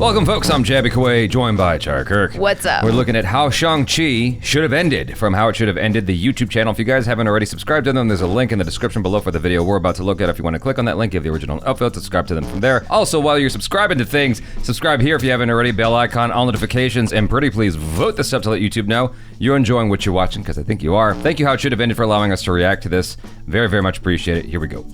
Welcome, folks. I'm Jaby Koay, joined by ACHARA KIRK. What's up? We're looking at how Shang-Chi should have ended, from how it should have ended, the YouTube channel. If you guys haven't already subscribed to them, there's a link in the description below for the video we're about to look at. If you want to click on that link, give the original upvote, subscribe to them from there. Also, while you're subscribing to things, subscribe here if you haven't already, bell icon, all notifications, and pretty please vote this up to let YouTube know you're enjoying what you're watching, because I think you are. Thank you, How It Should Have Ended, for allowing us to react to this. Very, very much appreciate it. Here we go.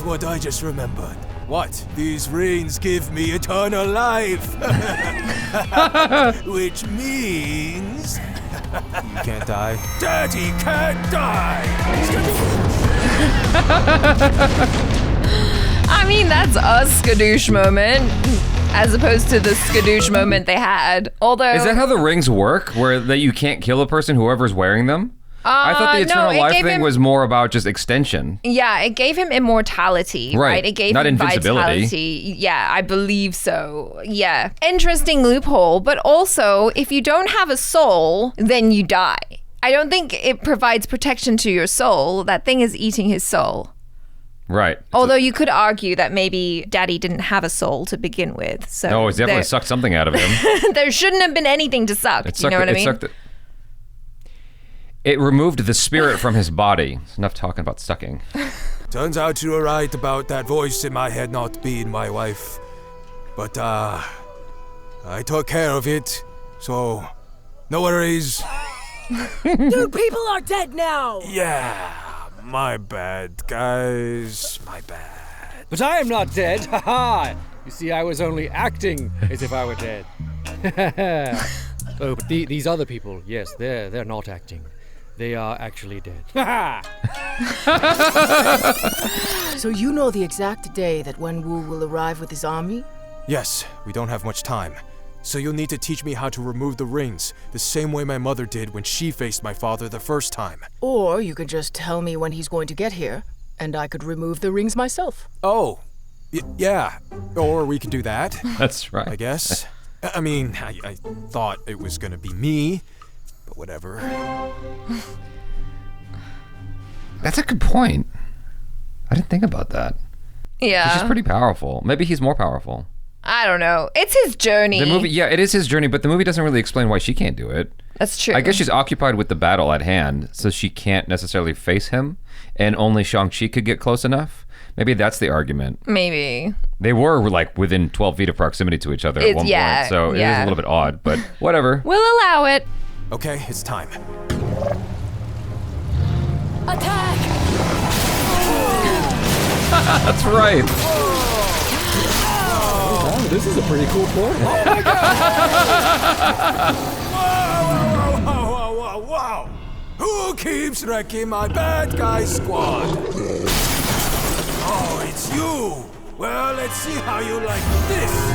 What I just remembered. What? These rings give me eternal life. Which means... you can't die. Daddy can't die! I mean, that's a skadoosh moment, as opposed to the skadoosh moment they had. Although... Is that how the rings work? Where that you can't kill a person, whoever's wearing them? I thought the eternal life thing was more about just extension. Yeah, it gave him immortality, right? It gave him vitality. Yeah, I believe so. Yeah. Interesting loophole, but also, if you don't have a soul, then you die. I don't think it provides protection to your soul. That thing is eating his soul. Right. Although you could argue that maybe Daddy didn't have a soul to begin with. So no, he's definitely sucked something out of him. There shouldn't have been anything to suck. You know what I mean? It removed the spirit from his body. It's enough talking about sucking. Turns out you were right about that voice in my head not being my wife. But, I took care of it, so no worries. Dude, people are dead now! Yeah, my bad, guys. My bad. But I am not dead, haha! You see, I was only acting as if I were dead. Oh, but these other people, yes, they're not acting. They are actually dead. So you know the exact day that Wenwu will arrive with his army? Yes, we don't have much time. So you'll need to teach me how to remove the rings, the same way my mother did when she faced my father the first time. Or you could just tell me when he's going to get here, and I could remove the rings myself. Oh, yeah. Or we can do that. That's right. I guess. I mean, I thought it was gonna be me, but whatever. That's a good point. I didn't think about that. Yeah. She's pretty powerful. Maybe he's more powerful. I don't know. It's his journey. The movie, yeah, it is his journey, but the movie doesn't really explain why she can't do it. That's true. I guess she's occupied with the battle at hand, so she can't necessarily face him, and only Shang-Chi could get close enough. Maybe that's the argument. Maybe. They were like within 12 feet of proximity to each other at one point, so it is a little bit odd, but whatever. We'll allow it. Okay, it's time. Attack! That's right. Oh, this is a pretty cool portal. Oh my God! Whoa! Who keeps wrecking my bad guy squad? Oh, it's you! Well, let's see how you like this.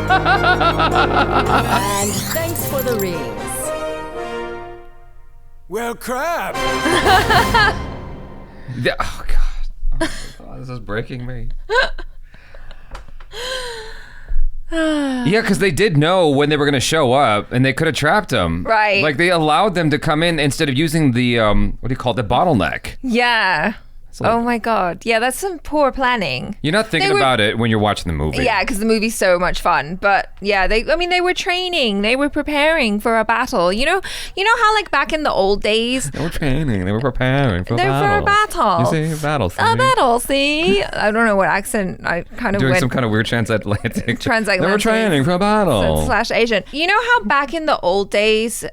And thanks for the rings. Well, crap! Oh, God. Oh, this is breaking me. Yeah, because they did know when they were going to show up, and they could have trapped them. Right. Like, they allowed them to come in instead of using the, what do you call it, the bottleneck. Yeah. So, oh my God. Yeah, that's some poor planning. You're not thinking about it when you're watching the movie. Yeah, because the movie's so much fun. But yeah, they were training. They were preparing for a battle. You know how like back in the old days. They were training. They were preparing for a battle. For a battle. You say battle, see? A battle, see? I don't know what accent I kind of doing went. some kind of weird transatlantic. Transatlantic. They were training for a battle. / Asian. You know how back in the old days,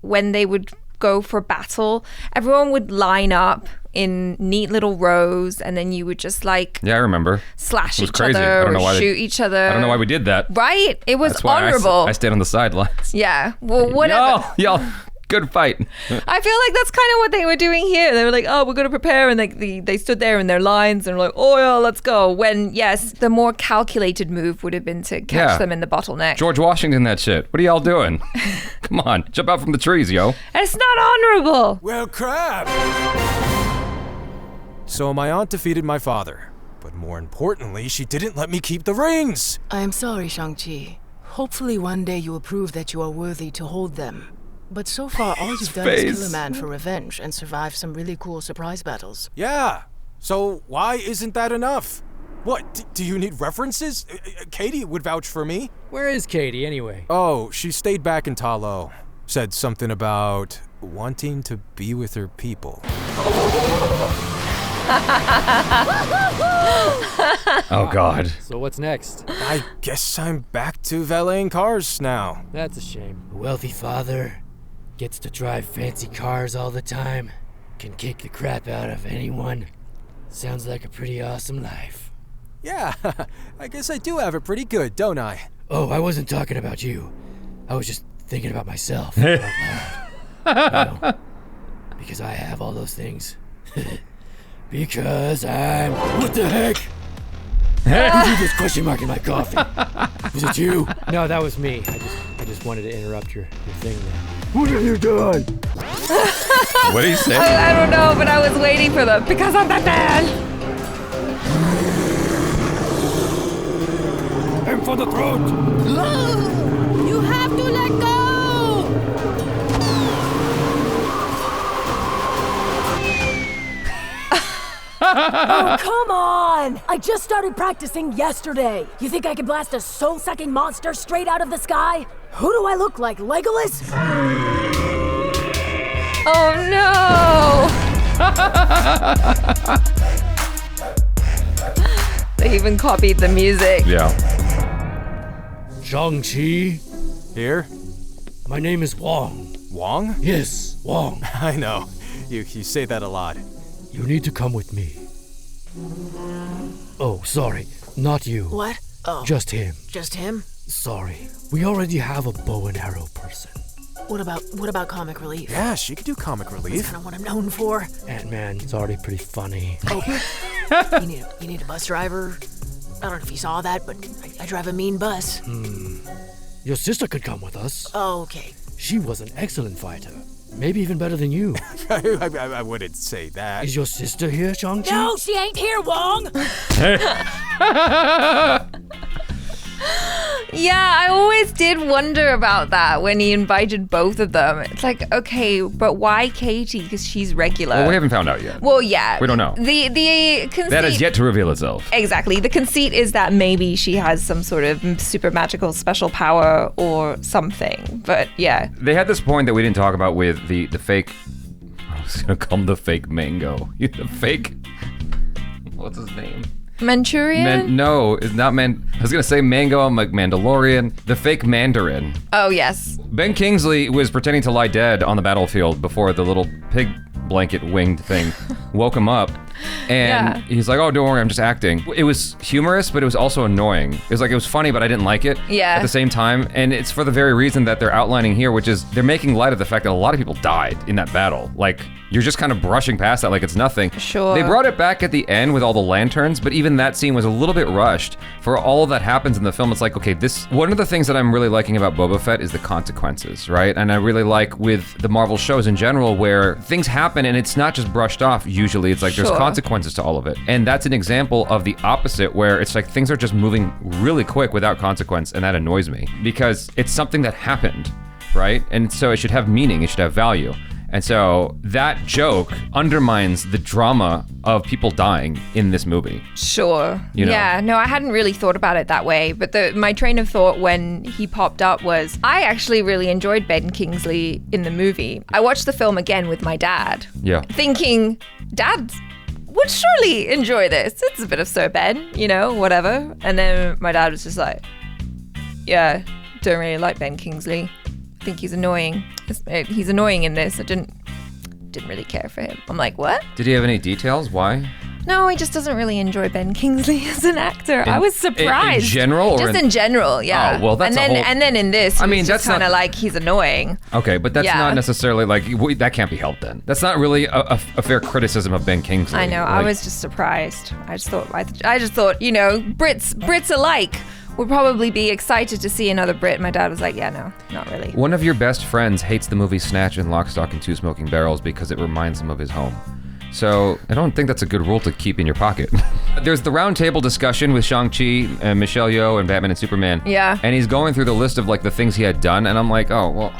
when they would go for battle, everyone would line up in neat little rows, and then you would just like I remember slash each crazy. other or shoot each other. I don't know why we did that. Right? It was That's why honorable. I stayed on the sidelines. Yeah. Well, whatever. Y'all, good fight. I feel like that's kind of what they were doing here. They were like, oh, we're going to prepare. And they stood there in their lines and were like, oh, yeah, let's go. When, yes, the more calculated move would have been to catch them in the bottleneck. George Washington, that shit. What are y'all doing? Come on, jump out from the trees, yo. It's not honorable. Well, crap. So my aunt defeated my father. But more importantly, she didn't let me keep the rings! I am sorry, Shang-Chi. Hopefully one day you will prove that you are worthy to hold them. But so far, all you've done is kill a man for revenge and survive some really cool surprise battles. Yeah, so why isn't that enough? What, do you need references? Katie would vouch for me. Where is Katie, anyway? Oh, she stayed back in Talo. Said something about wanting to be with her people. Oh, God. So what's next? I guess I'm back to valeting cars now. That's a shame. A wealthy father gets to drive fancy cars all the time, can kick the crap out of anyone. Sounds like a pretty awesome life. Yeah, I guess I do have it pretty good, don't I? Oh, I wasn't talking about you. I was just thinking about myself. Out loud. You know, because I have all those things. Because I'm... What the heck? Who did this question mark in my coffee? Was it you? No, that was me. I just wanted to interrupt your thing there. What have you done? What did he say? I don't know, but I was waiting for the because I'm Batman. Aim for the throat! You have to let go! Oh, come on! I just started practicing yesterday. You think I can blast a soul-sucking monster straight out of the sky? Who do I look like, Legolas? Oh no! They even copied the music. Yeah. Shang-Chi, Here? my name is Wong. Wong? Yes, Wong. I know. You say that a lot. You need to come with me. Oh, sorry, not you. What? Oh, Just him. just him? Sorry, we already have a bow and arrow person. What about comic relief? Yeah, she could do comic That's relief. kind of what I'm known for. Ant-Man, it's already pretty funny. You need a bus driver. I don't know if you saw that, but I drive a mean bus. Your sister could come with us. Oh, okay. She was an excellent fighter. Maybe even better than you. I wouldn't say that. Is your sister here, Shang-Chi? No, she ain't here, Wong! Yeah, I always did wonder about that when he invited both of them. It's like, okay, but why Katie? Because she's regular. Well, we haven't found out yet. Well, yeah. We don't know. The conceit... That is yet to reveal itself. Exactly. The conceit is that maybe she has some sort of super magical special power or something. But yeah. They had this point that we didn't talk about with the fake... I was going to call him the fake mango. The fake... What's his name? Manchurian? No, it's not Man. I was gonna say Mango. I'm like Mandalorian. The fake Mandarin. Oh, yes. Ben Kingsley was pretending to lie dead on the battlefield before the little pig blanket winged thing woke him up. And he's like, oh, don't worry, I'm just acting. It was humorous, but it was also annoying. It was funny, but I didn't like it at the same time. And it's for the very reason that they're outlining here, which is they're making light of the fact that a lot of people died in that battle. Like, you're just kind of brushing past that like it's nothing. Sure. They brought it back at the end with all the lanterns, but even that scene was a little bit rushed. For all of that happens in the film, it's like, okay, one of the things that I'm really liking about Boba Fett is the consequences, right? And I really like with the Marvel shows in general where things happen and it's not just brushed off. Usually it's like there's consequences to all of it. And that's an example of the opposite where it's like things are just moving really quick without consequence, and that annoys me because it's something that happened, right? And so it should have meaning, it should have value. And so that joke undermines the drama of people dying in this movie. Sure. You know? Yeah, no, I hadn't really thought about it that way. But my train of thought when he popped up was, I actually really enjoyed Ben Kingsley in the movie. I watched the film again with my dad. Yeah. Thinking, Dad would surely enjoy this. It's a bit of Sir Ben, whatever. And then my dad was just like, yeah, don't really like Ben Kingsley. I think he's annoying. He's annoying in this. I didn't really care for him. I'm like, what? Did he have any details? Why? No, he just doesn't really enjoy Ben Kingsley as an actor. I was surprised. In general? Just in general, yeah. Oh, well, that's and then in this, it's that's kind of not... like he's annoying. Okay, but that's not necessarily like, that can't be helped then. That's not really a fair criticism of Ben Kingsley. I know, I was just surprised. I just thought, Brits alike would probably be excited to see another Brit. My dad was like, yeah, no, not really. One of your best friends hates the movie Snatch and Lock, Stock, and Two Smoking Barrels because it reminds him of his home. So I don't think that's a good rule to keep in your pocket. There's the round table discussion with Shang-Chi and Michelle Yeoh and Batman and Superman. Yeah. And he's going through the list of like the things he had done, and I'm like, oh, well.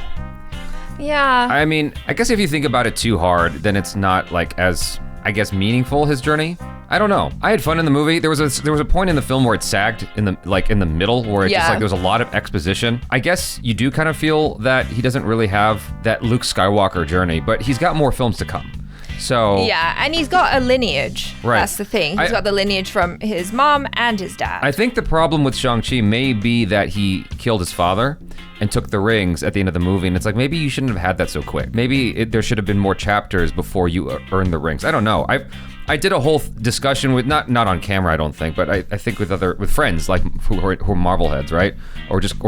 Yeah. I mean, I guess if you think about it too hard, then it's not like as, I guess, meaningful, his journey. I don't know. I had fun in the movie. There was a point in the film where it sagged in the middle where it just like there was a lot of exposition. I guess you do kind of feel that he doesn't really have that Luke Skywalker journey, but he's got more films to come. So yeah, and he's got a lineage. Right. That's the thing. He's got the lineage from his mom and his dad. I think the problem with Shang-Chi may be that he killed his father and took the rings at the end of the movie, and it's like, maybe you shouldn't have had that so quick. Maybe there should have been more chapters before you earned the rings. I don't know. I did a whole discussion with, not on camera, I don't think, but I think with friends like who are Marvel heads, right? Or just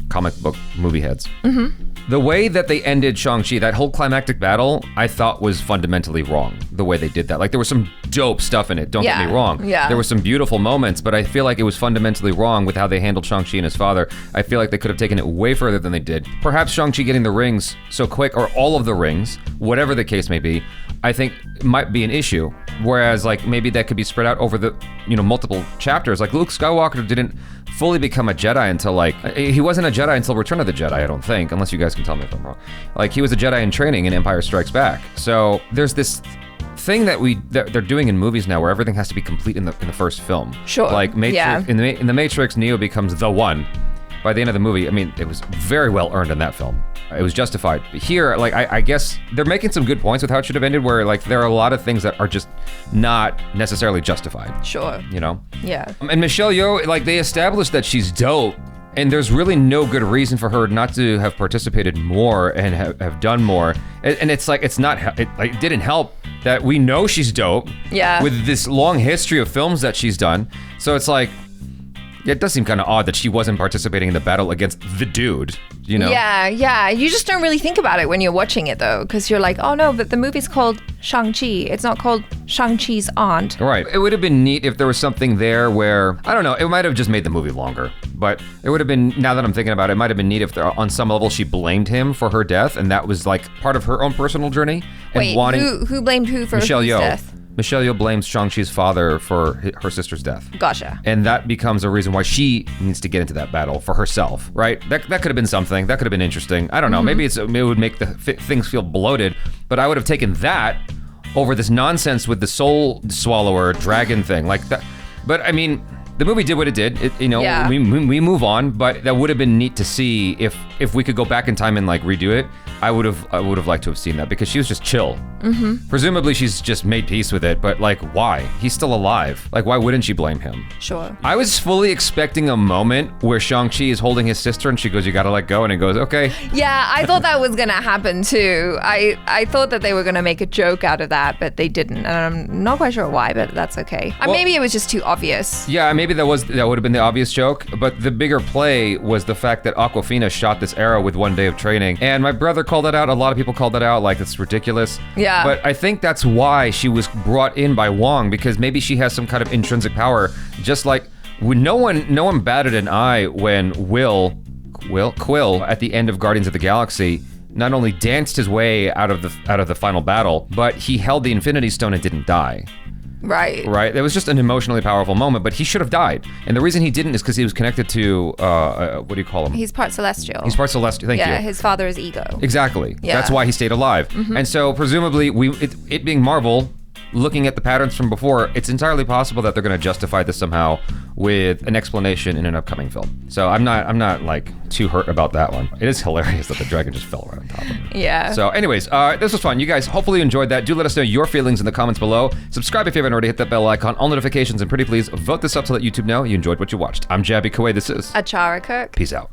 comic book movie heads. Mm-hmm. The way that they ended Shang-Chi, that whole climactic battle, I thought was fundamentally wrong, the way they did that. Like, there was some dope stuff in it, don't get me wrong. Yeah. There were some beautiful moments, but I feel like it was fundamentally wrong with how they handled Shang-Chi and his father. I feel like they could have taken it way further than they did. Perhaps Shang-Chi getting the rings so quick, or all of the rings, whatever the case may be, I think might be an issue. Whereas, like, maybe that could be spread out over the, multiple chapters. Like, Luke Skywalker didn't fully become a Jedi until, like, he wasn't a Jedi until Return of the Jedi, I don't think, unless you guys can tell me if I'm wrong. Like, he was a Jedi in training in Empire Strikes Back. So there's this thing that they're doing in movies now where everything has to be complete in the first film. Sure. Like, in the Matrix, Neo becomes the one. By the end of the movie, I mean, it was very well earned in that film. It was justified. Here, like, I guess they're making some good points with how it should have ended, where, like, there are a lot of things that are just not necessarily justified. Sure. Yeah. And Michelle Yeoh, like, they established that she's dope, and there's really no good reason for her not to have participated more and have done more. And it's like, it didn't help that we know she's dope. Yeah. With this long history of films that she's done. So it's like, it does seem kind of odd that she wasn't participating in the battle against the dude, Yeah. You just don't really think about it when you're watching it, though, because you're like, oh no, but the movie's called Shang-Chi. It's not called Shang-Chi's aunt. Right. It would have been neat if there was something there where, I don't know, it might have just made the movie longer. But it would have been, now that I'm thinking about it, it might have been neat if on some level she blamed him for her death, and that was like part of her own personal journey. And wait, who blamed who for Michelle whose Yeoh. death? Michelle Yeoh blames Shang-Chi's father for her sister's death. Gotcha. And that becomes a reason why she needs to get into that battle for herself, right? That could have been something. That could have been interesting. I don't know. Maybe it would make things feel bloated, but I would have taken that over this nonsense with the soul swallower dragon thing. Like that. But I mean, the movie did what it did. We move on, but that would have been neat to see if we could go back in time and like redo it. I would have liked to have seen that because she was just chill. Mm-hmm. Presumably she's just made peace with it, but like why? He's still alive. Like why wouldn't she blame him? Sure. I was fully expecting a moment where Shang-Chi is holding his sister and she goes, "You gotta let go," and he goes, "Okay." Yeah, I thought that was gonna happen too. I thought that they were gonna make a joke out of that, but they didn't, and I'm not quite sure why, but that's okay. Maybe it was just too obvious. Yeah, maybe that would have been the obvious joke, but the bigger play was the fact that Awkwafina shot this arrow with 1 day of training, and my brother called that out. A lot of people called that out, like it's ridiculous. Yeah. But I think that's why she was brought in by Wong, because maybe she has some kind of intrinsic power. Just like when no one batted an eye when Quill at the end of Guardians of the Galaxy not only danced his way out of the final battle, but he held the Infinity Stone and didn't die. Right. It was just an emotionally powerful moment, but he should have died. And the reason he didn't is because he was connected to, what do you call him? He's part celestial. He's part celestial, thank you. Yeah, his father is ego. Exactly. Yeah. That's why he stayed alive. Mm-hmm. And so presumably, it being Marvel, looking at the patterns from before, it's entirely possible that they're going to justify this somehow with an explanation in an upcoming film. So I'm not like too hurt about that one. It is hilarious that the dragon just fell right on top of him. Yeah. So anyways, this was fun. You guys hopefully enjoyed that. Do let us know your feelings in the comments below. Subscribe if you haven't already. Hit that bell icon, all notifications, and pretty please vote this up to let YouTube know you enjoyed what you watched. I'm Jaby Koay. This is ACHARA KIRK. Peace out.